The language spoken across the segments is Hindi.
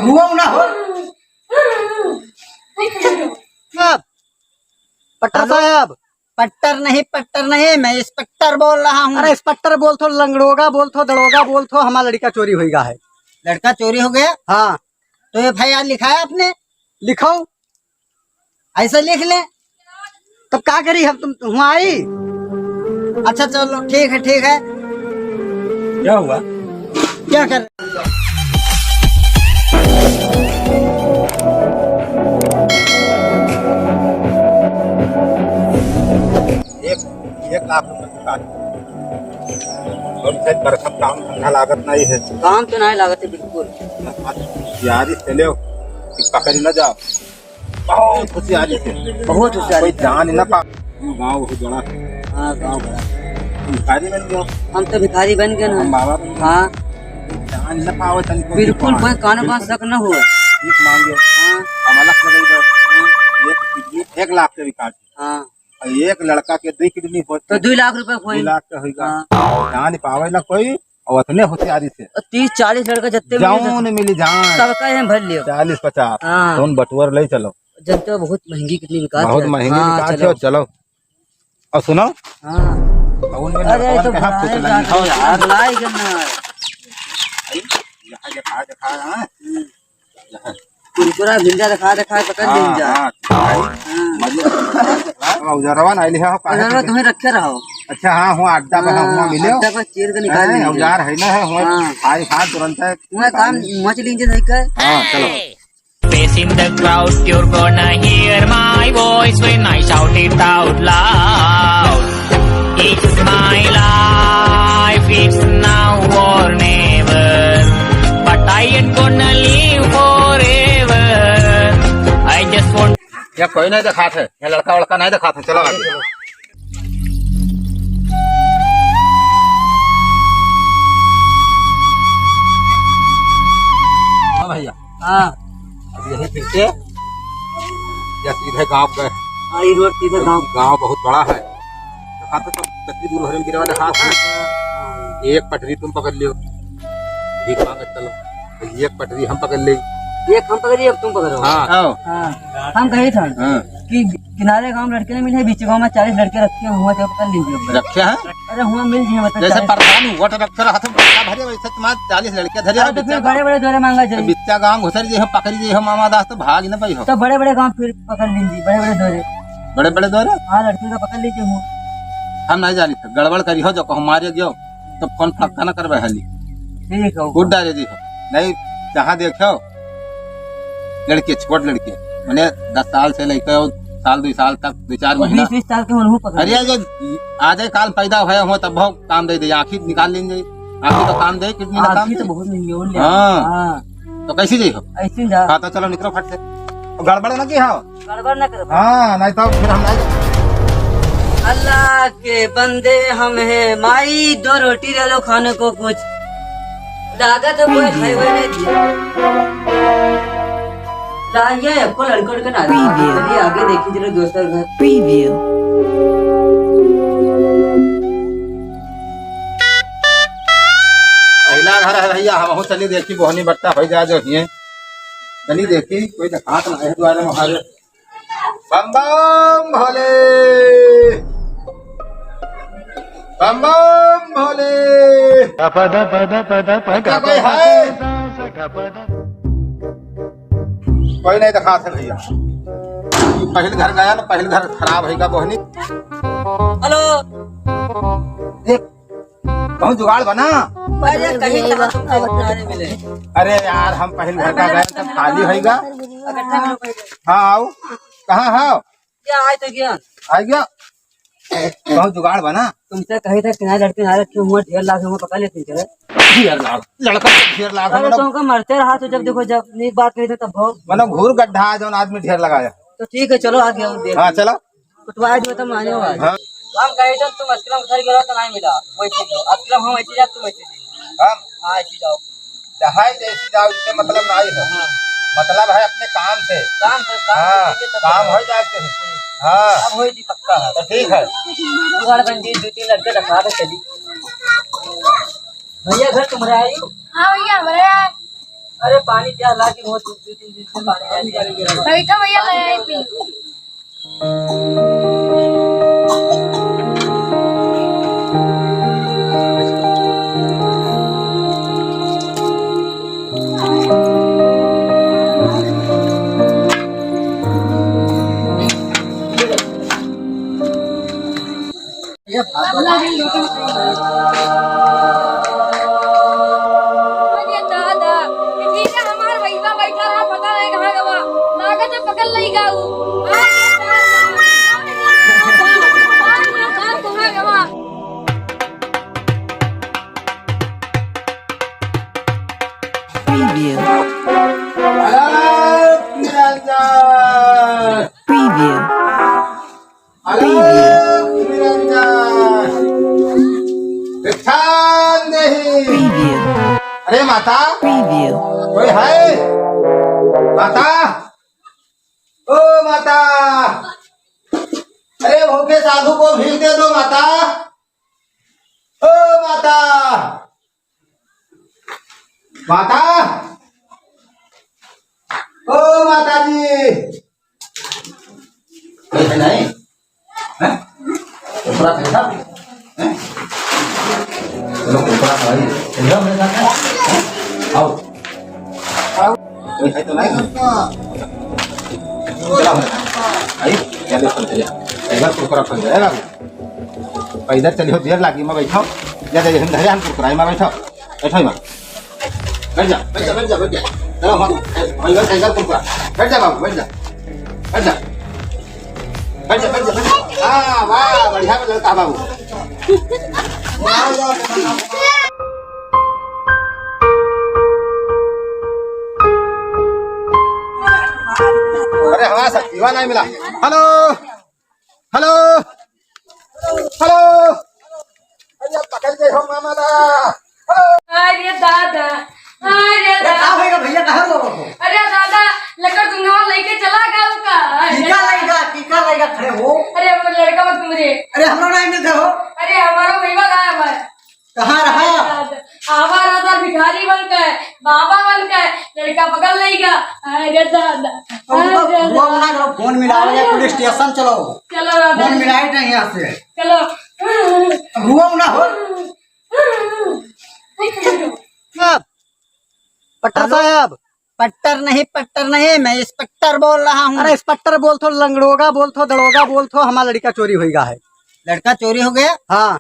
हुआ ना हो पट्टर साहब। पट्टर नहीं मैं इंस्पेक्टर बोल रहा हूँ। अरे इंस्पेक्टर बोल थो, लंगड़ोगा बोल थो, दड़ोगा बोल थो, हमारा लड़का चोरी हो गया है। लड़का चोरी हो गया? हाँ। तो FIR लिखा है आपने? लिखो। ऐसा लिख ले। तब क्या करी हम, तुम वहाँ आई? अच्छा चलो ठीक है ठीक है। क्या हुआ? क्या कर एक लाख रुपए की काट और शायद बरखत काम धंधा लागत नहीं है। काम तो नहीं लागत है बिल्कुल। होशियारी से लो कि पकड़ न जाओ, बहुत होशियारी से, बहुत होशियारी। कोई जान न पा। गाँव बहुत बड़ा है। हाँ गाँव बड़ा। भिखारी बन गयो। हम तो भिखारी बन गए ना। बाबा हाँ जान न पाओ तनिको। बिल्कुल कोई कान बात शक न हुआ। ठीक मांगियो। हाँ हमारा एक लाख के भी काट। हाँ एक लड़का के 2 किडनी होते तो 2 लाख रुपए 2 लाख का होगा। हाँ। जान पावे ना कोई और उतने होशियारी से 30-40 लड़का जत्ते जाऊन मिली जान सबका हम भर लियो। 40-50 हाँ। दोन बटुअर ले चलो। जनता बहुत महंगी कितनी विकास बहुत महंगी विकास है। चलो और सुनो। हाँ। अरे तो यार लाई करना कुरकुरा भिंडा दिखा पकड़ लीन जा। औजारवा नहीं लिया हो अगर तुम्हें रखे रहो। अच्छा हाँ हुआ अड्डा बना हुआ मिले अड्डा पर चीर के निकाल लेंगे। औजार है ना है हुआ आज हाथ तुरंत है। हुआ काम मच लीजिए नहीं कर। हाँ चलो। Face in the crowd, you're gonna hear my voice when I shout it out loud. It's my life, it's now or never. But I ain't gonna live forever. I just want. या कोई नहीं दिखा थे, या लड़का वड़का नहीं दिखा थे। चलो आगे। हाँ भैया। हाँ अब यही फिरते या सीधे गांव गए। हाँ ये रोड सीधे गाँव। गांव बहुत बड़ा है। दिखा तो कितनी दूर हरे गिरवा दिखा था। एक पटरी तुम पकड़ लियो, भीख मांग चलो। तो एक पटरी हम पकड़ ली। एक हम पकड़िए अब तुम पकड़ो। हाँ हाँ हम कहे थे कि किनारे गांव लड़के नहीं मिले, बीच गांव में 40 लड़के रखे हुआ थे, पकड़ लीजिए। रखे हैं। अरे हुआ मिल जाए मतलब जैसे प्रधान हुआ तो रखे रहा था भरे वैसे तुम्हारे 40 लड़के धरे। तो फिर बड़े बड़े द्वारे मांगा जाए। बिच्चा गांव घुसर जे हम पकड़ी जे हम मामा दास तो भाग न पाई हो। तो बड़े बड़े गांव फिर पकड़ लीजिए, बड़े बड़े द्वारे। बड़े बड़े दौरे हाँ लड़के का पकड़ लीजिए। हूँ हम नहीं जानी थे। गड़बड़ करी हो जो हमारे गयो तो फोन फक्का न करवे हली। ठीक है कूद डाले दी हो नहीं जहाँ देखो लड़के छोट लड़के मैंने 10 साल से लेकर साल 2 साल तक 2-4 महीना 20 साल के मनहू पकड़। अरे जो आज काल पैदा हुआ हो तब बहुत काम दे दे। आँखी निकाल लेंगे, आँखी तो काम दे, किडनी ना काम तो बहुत महंगी हो। हाँ तो कैसी जी हो? ऐसे जा। हाँ तो चलो निकलो फट से। गड़बड़ न की हो। गड़बड़ न करो। हाँ नहीं तो फिर हम नहीं। अल्लाह के बंदे हम हैं, माई 2 रोटी ले लो खाने को कुछ लागत है कोई खाए नहीं। लाइए आपको लड़कों का ना चलिए आगे देखिए जरा दोस्तों घर प्रीव्यू। पहला घर है भैया। हम चली देखी बोहनी बट्टा हो जा जो हिए चली देखी कोई हाथ ना है द्वारे हमारे। बम बम भोले, बम बम भोले। कोई है? कोई नहीं दिखा थे भैया। पहले घर गया ना, पहले घर खराब है बोहनी। हेलो देख बहुत जुगाड़ बना। अरे कहीं नहीं मिले। अरे यार हम पहले घर का गए तब खाली होगा। हाँ आओ। कहाँ है? क्या आए तो क्या आ गया। बहुत जुगाड़ बना। तुमसे कही था किनारे लड़के ना रखे हुए 1.5 लाख में पकड़ लेते चले। लड़का 1.5 लाख अरे तुमको मरते रहा तो जब देखो जब नहीं बात कही तब भाव मतलब घूर गड्ढा है जो आदमी ढेर लगाया। तो ठीक है चलो आगे हाँ चलो कुटवा जो तुम माने हो। हाँ। हम कहे तो तुम अस्कलम घर गए तो नहीं मिला वैसे जाओ। अस्कलम हम ऐसे जा तुम ऐसे हम हाँ ऐसे जाओ। जहाँ जैसी जाओ इससे मतलब नहीं है। मतलब है अपने काम से हाँ काम हो जाते हैं। हाँ अब हो जी पक्का है तो ठीक है। जुगाड़ बन जी 2-3 लड़के रखा के चली। भैया घर तुम्हारे आई? हाँ भैया हमारे अरे पानी क्या ला के बहुत दूर से पानी बैठो भैया ले आई पी। अरे दादा ठीक है हमारा भैया बैठा रहा पता नहीं कहाँ गवा लागत है पकड़ नहीं गाऊ कहाँ गवा Preview. निरंजन Preview. भिक्षान नहीं। Preview. अरे माता Preview. कोई है? माता ओ माता, अरे भूखे साधु को भीख दे दो माता। ओ माता, माता ओ माता जी, कोई है नहीं? हैं? थोड़ा पैसा हैं? चलो थोड़ा सा भाई चलो मेरे साथ हैं? आओ आओ, कोई है तो नहीं? चलो आई क्या देखो चलिए इधर कुरकुरा फल जाएगा। इधर चलियो देर लागी मैं बैठाओ या दे हम धरे हम कुरकुरा में बैठो बैठो मां बैठ जा बैठ जा बैठ जा बैठ जा चलो हम इधर कुरकुरा बैठ जा बाबू बैठ जा बैठ जा बैठ जा बैठ जा। हां वाह बढ़िया लड़का बाबू। अरे हमारा शक्तिवा नहीं मिला। हेलो हेलो हेलो, अरे पकड़ गए हो मामा दा। अरे दादा अरे दादा भैया कहाँ हो? अरे दादा लकड़ दूंगा लेके चला गया उसका टीका लगेगा खड़े हो। अरे वो लड़का मत मुझे अरे हमरा नहीं मिलते हो। अरे हमारा भैया गायब है कहाँ रहा? आवारा था भिखारी बन के बाबा बन के लड़का पकड़ नहीं गया। अरे दादा फोन मिला रहे पुलिस स्टेशन चलो। चलो दादा फोन मिलाए नहीं यहाँ से। चलो हुआ ना हो। पट्टर साहब, पट्टर नहीं मैं इंस्पेक्टर बोल रहा हूँ। अरे इंस्पेक्टर बोल थो, लंगड़ोगा बोल थो, दड़ोगा बोल थो, हमारा लड़का चोरी हो गया है। लड़का चोरी हो गया? हाँ।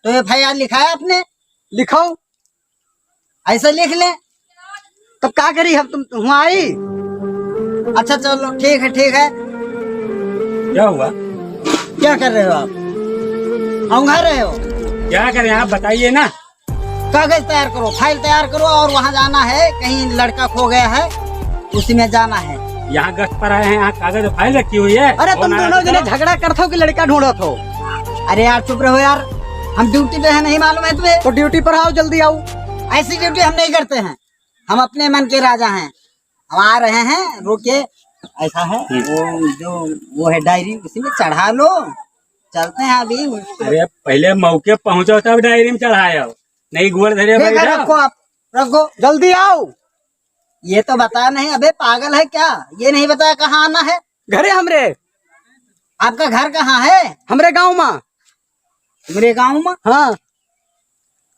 तो FIR लिखा है आपने? लिखो ऐसा लिख ले। तो क्या करी हम तुम वहाँ आई? अच्छा चलो ठीक है ठीक है। क्या हुआ? क्या कर रहे हो आप? औंघा रहे हो? क्या करें आप बताइए ना। कागज तैयार करो, फाइल तैयार करो और वहाँ जाना है, कहीं लड़का खो गया है उसी में जाना है। यहाँ गश्त पर आए हैं, यहाँ कागज और फाइल रखी हुई है। अरे तुम दोनों जने झगड़ा करते हो कि लड़का ढूंढो थो? अरे यार चुप रहो यार, हम ड्यूटी पे है, नहीं मालूम है तुम्हें? तो ड्यूटी पर आओ, जल्दी आओ। ऐसी ड्यूटी हम नहीं करते हैं, हम अपने मन के राजा हैं। हम आ रहे हैं, रुके। ऐसा है वो है डायरी, उसी में चढ़ा लो, चलते हैं अभी। अरे पहले मौके पहुँचो तब डायरी में चढ़ाओ, नहीं गोल धरे ठीक है, रखो आप रखो, जल्दी आओ। ये तो बता नहीं, अबे पागल है क्या? ये नहीं बताया कहाँ आना है? घरे हमरे। आपका घर कहाँ है? हमरे गांव में। तुम्हारे गांव में? हाँ।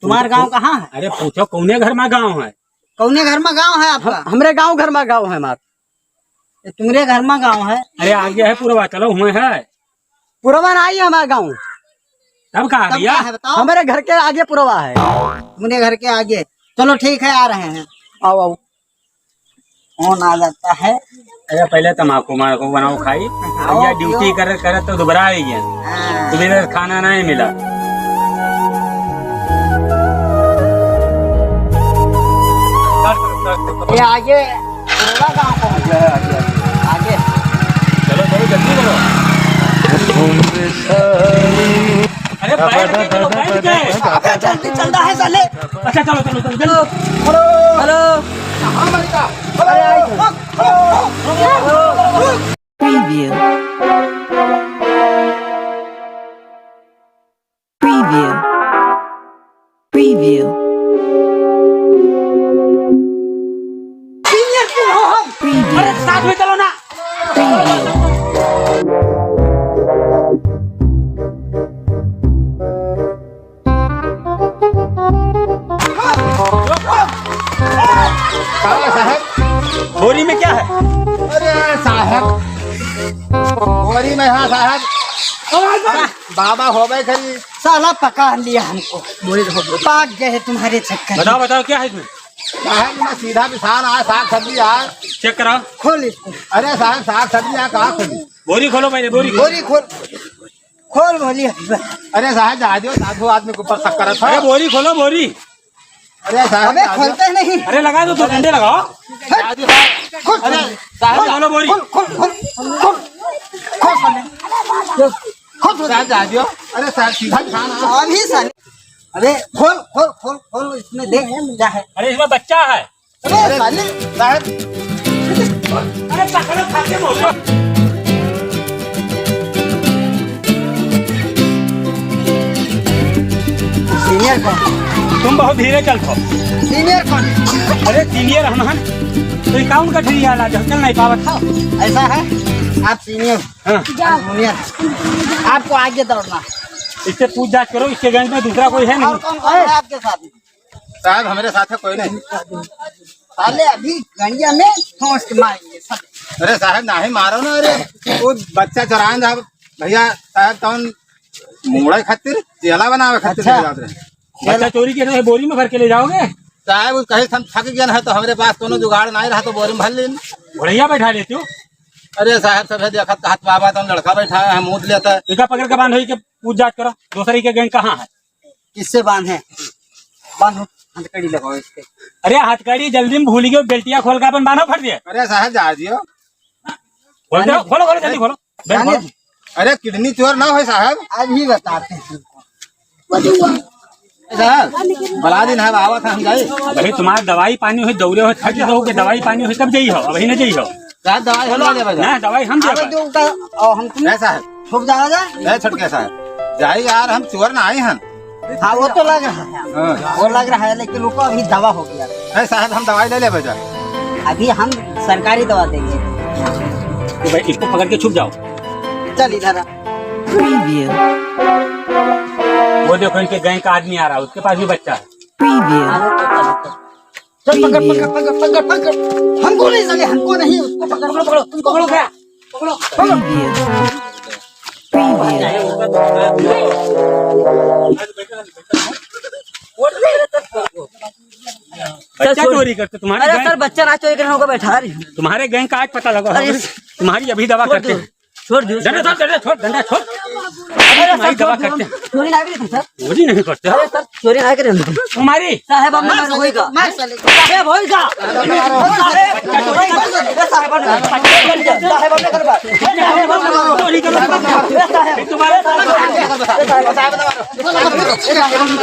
तुम्हारा गांव कहाँ है? अरे पूछो कौने घर में गाँव है? कौने घर में गांव है आपका? हमरे गांव घर में गांव है हमारा। तुम्हारे घर में गांव है? अरे आगे है पूर्वा, चलो हुए है पुरवा आई है हमारा गांव। तब कहा तब गया क्या है बताओ? हमारे घर के आगे पुरवा है। तुम्हारे घर के आगे? चलो ठीक है, आ रहे हैं। आओ आओ। कौन आ जाता है? अरे पहले तम्बाकू माकू बनाओ खाई, भैया ड्यूटी करे करे तो दोबारा आई गया, हाँ। तुम्हें खाना नहीं मिला। ये आगे पुरवा गांव पहुंच गया है। आगे चलो चलो जल्दी करो। अरे बैठ के चलो, बैठ के। जल्दी चलता है साले। अच्छा चलो चलो चलो चलो। Hello Preview. Preview. Preview. अरे साथ में चलो ना। साहब बोरी में क्या है? अरे साहब बोरी में, हाँ साहब बाबा हो गए खरी। साला पका लिया हमको, पाक गए तुम्हारे चक्कर। बताओ बताओ क्या है इसमें? साहब मैं सीधा किसान आया, साग सब्जी आया। चेक कराओ। खोल इसको, अरे साहब साग सब्जी आया, कहाँ खोली? बोरी खोलो पहले, बोरी खोलो। बोरी खोल, खोल बोली। अरे साहब जादियो साधु आदमी के ऊपर शक करत अरे है। बोरी खोलो, बोरी। अरे साहब अबे खोलते नहीं। अरे लगा दो, 2 घंटे लगाओ। जादियो साहब, खोल, अरे साहब खोलो बोरी। खोल खोल खोल खोल खोल खोल साहब जादियो। अरे साहब सीधा किसान आया। अभी साले, अबे खोल खोल खोल खोल, इसमें देख क्या है। अरे इसमें बच्चा है। अबे साले, साहब अरे पकड़ो, खा के मोड़ो। सीनियर कौन? तुम बहुत धीरे चलते। सीनियर कौन? अरे सीनियर हम हैं, तो अकाउंट का ठिया आला जो चल नहीं पावत था। ऐसा है, आप सीनियर, हाँ, जूनियर, आपको आगे दौड़ना। इससे पूछ जांच करो, इसके गैंग में दूसरा कोई है और नहीं। कौन कौन है आपके साथ में? साहब हमारे साथ है कोई नहीं। साले अभी गंडिया में ठोस के मारेंगे साले। अरे साहब नहीं मारो ना। अरे वो बच्चा चरान साहब भैया साहब कौन मुड़ा खातिर चेला बनावे खातिर अच्छा। ले जाते हैं। बच्चा चोरी के बोरी में भर के ले जाओगे? साहब कहीं हम थक गए है तो हमारे पास कोनो जुगाड़ नहीं रहा तो बोरी में भर लेन। घोड़ैया बैठा लेते हो? अरे साहब सब देखा हाथ बाबा तो लड़का बैठा है, मुँह लेता है। एका पकड़ के बांध के पूछ जांच करो, दूसरी के गैंग कहाँ है? किससे बांधे? बांधो, हथकड़ी लगाओ इसके। अरे हथकड़ी जल्दी में भूल गए, बेल्टिया खोल के अपन बांधो, फट दिए। अरे साहब जा दियो। खोल दो, खोलो खोलो जल्दी खोलो। बेल्ट जाने खोलो। अरे किडनी चोर ना हो साहब। आज ही बताते हैं। साहब बड़ा दिन है बाबा था हम जाए। भाई तुम्हारा दवाई पानी हो, दौरे हो, थक जाओ के दवाई पानी हो तब जाइए हो, अभी न जाइए हो। साहब दवाई हो ले बजा। ना दवाई हम आगे देबे। जो और हम तुम ऐसा है छुप जाओगे। ए छटके साहब जाए यार, हम चोर ना आए हैं। हाँ वो तो लग रहा है, हाँ। वो लग रहा है, लेकिन रुको अभी दवा हो गया। ए साहब हम दवाई ले बजा। अभी हम सरकारी दवा देंगे। तो भाई इसको पकड़ के छुप जाओ। चल इधर आ। Preview. वो देखो इनके गैंग का आदमी आ रहा है, उसके पास भी बच्चा है। Preview. चल पकड़ पकड़ पकड़ पकड़ पकड़, हमको नहीं सके, हमको नहीं, उसको पकड़ पकड़ पकड़ो, तुमको पकड़ो क्या? पकड़ो पकड़ो। Preview. बच्चा चोरी करते तुम्हारे अरे गैंग, सर बच्चा ना चोरी करने होगा, बैठा रही हूँ। तुम्हारे गैंग का आज पता लगा अरे, तुम्हारी अभी दवा करते हैं। छोड़ दो। डंडा छोड़, डंडा छोड़। अरे तुम्हारी सर दवा छोड़ करते दो। हैं। चोरी ना करें सर। चोरी नहीं करते हो? अरे सर चोरी ना करें हम। तुम्हारी साहेब हम ना होएगा। मार साले को। साहेब होएगा। साहेब हमने करवा। चोरी करो। तुम्हारे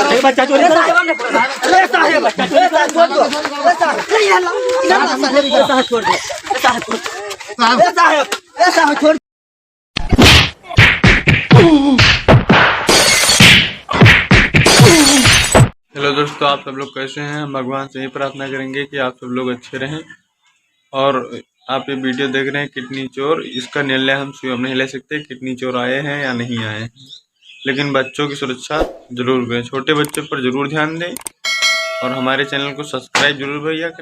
एक बच्चा चोरी करो। साहेब हमने करवा। अरे साहेब बच्चा चोरी कर छोड़ दो। अरे साहेब नहीं हल्ला। साहेब छोड़ दो। साहेब ऐसा छोड़। हेलो दोस्तों, आप सब लोग कैसे हैं? हम भगवान से ही प्रार्थना करेंगे कि आप सब लोग अच्छे रहें। और आप ये वीडियो देख रहे हैं किडनी चोर, इसका निर्णय हम स्वयं नहीं ले सकते किडनी चोर आए हैं या नहीं आए हैं, लेकिन बच्चों की सुरक्षा जरूर करें, छोटे बच्चों पर जरूर ध्यान दें और हमारे चैनल को सब्सक्राइब जरूर भैया करें।